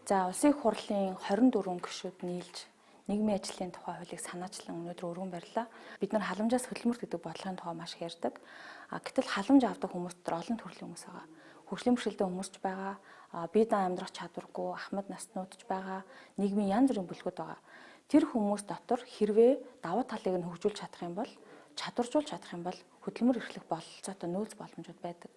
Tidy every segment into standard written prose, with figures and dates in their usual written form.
За улсын их хурлын 24 гишүүд нийлж нийгмийн ажлын тухай хуулийг санаачлан өнөөдөр өргөн барьлаа. Бид нар халамжаас хөдөлмөрт гэдэг бодлогын тухай маш их ярьдаг. Гэтэл халамж авдаг хүмүүс төр олон төрлийн хүмүүс байгаа. Хөгжлийн бэрхшээлтэй хүмүүс ч байгаа, бие даан амьдрах чадваргүй, ахмад наснууд ч байгаа, нийгмийн янз бүрийн бүлгүүд байгаа. Тэр хүмүүс дотор хэрвээ давуу талыг нь хөгжүүлж чадах юм бол, чадваржуулж чадах юм бол хөдөлмөр эрхлэх бололцоотой нөөц боломжууд байдаг.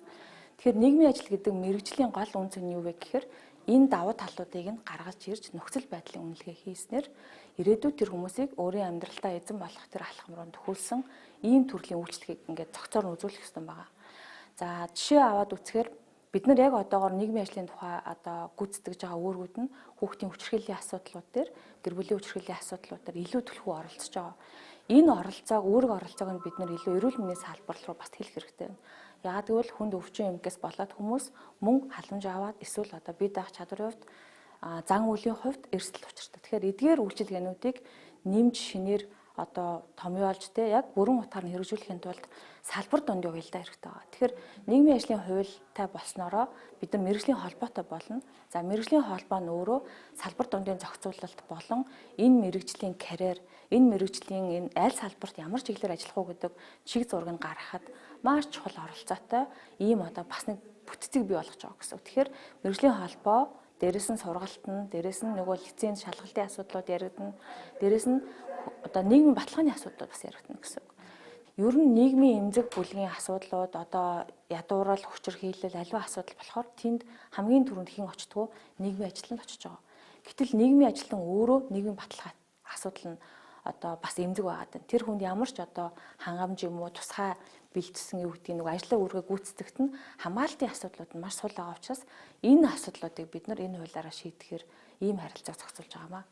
Тэгэхээр нийгмийн ажил гэдэг мэргэжлийн гол үн цэн нь юу вэ гэхээр энэ давуу талуудыг нь гаргаж ирж нөхцөл байдлын үнэлгээ хийснээр ирээдүйд тэр хүмүүсийг өөрийн амьдралдаа эзэн болох тэр алхам руу төхүүлсэн ийм төрлийн үйлчлэгийг ингээд цогцоор нь үзүүлэх ёстой байгаа. За жишээ аваад үзэхээр бид нар яг одоогоор нийгмийн ажлын тухай гүйцэтгэж байгаа үүргүүд нь хүүхдийн хүчирхийллийн асуудлууд дээр, гэр бүлийн хүчирхийллийн асуудлууд дээр илүү төлхөө оролцож байгаа. Энэ оролцоог, үүрэг оролцоог нь бид нар илүү эрүүл мэндийн салбар руу бас хэлэх хэрэгтэй байна. Яагаад гэвэл хүнд өвчин эмгээс болоод хүмүүс мөн халамж аваад эсвэл бие даах чадварын хувьд зан үйлийн хувьд эрсдэл учиртай. Тэгэхээр эдгээр үйлчилгээнүүдийг нэмж шинээр томьёолж яг бүрэн утгаар нь хэрэгжүүлэхийн тулд салбар дунд уялдаа хэрэгтэй байгаа. Тэгэхээр нийгмийн ажлын хуультай болсноороо бид нар мэргэжлийн холбоотой болно. За мэргэжлийн холбоо нь өөрөө салбар дундын зохицуулалт болон энэ мэргэжлийн карьер, энэ мэргэжлийн энэ аль салбарт ямар чиглэлээр ажиллах уу гэдэг чиг зургийг гаргахад маш чухал оролцоотой ийм бас нэг бүтцийг бий болгож байгаа гэсэн. Тэгэхээр мэргэжлийн холбоо дээрээс нь сургалт нь, дээрээс нь нөгөө лиценз шалгалтын асуудлууд яригдана. Дээрээс нь нийгмийн баталгааны асуудлууд бас яригдана гэсэн. Ер нь нийгмийн эмзэг бүлгийн асуудлууд ядуурал, хүчирхийлэл аливаа асуудал болохоор тэнд хамгийн түрүүнд хэн очтгоо нийгмийн ажилтнууд очиж байгаа. Гэтэл нийгмийн ажилтан өөрөө нийгмийн баталгаа асуудал нь бас эмзэг байгаад байна. Тэр хүнд ямар ч хангамж юм уу тусгай бэлдсэн юу гэдгийг ажлаа үүргээ гүйцэтгэхэд нь хамгаалтын асуудлууд нь маш сул байгаа учраас энэ асуудлуудыг бид нар энэ хуулиараа шийдэхээр ийм харилцааг зохицуулж байгаамаа.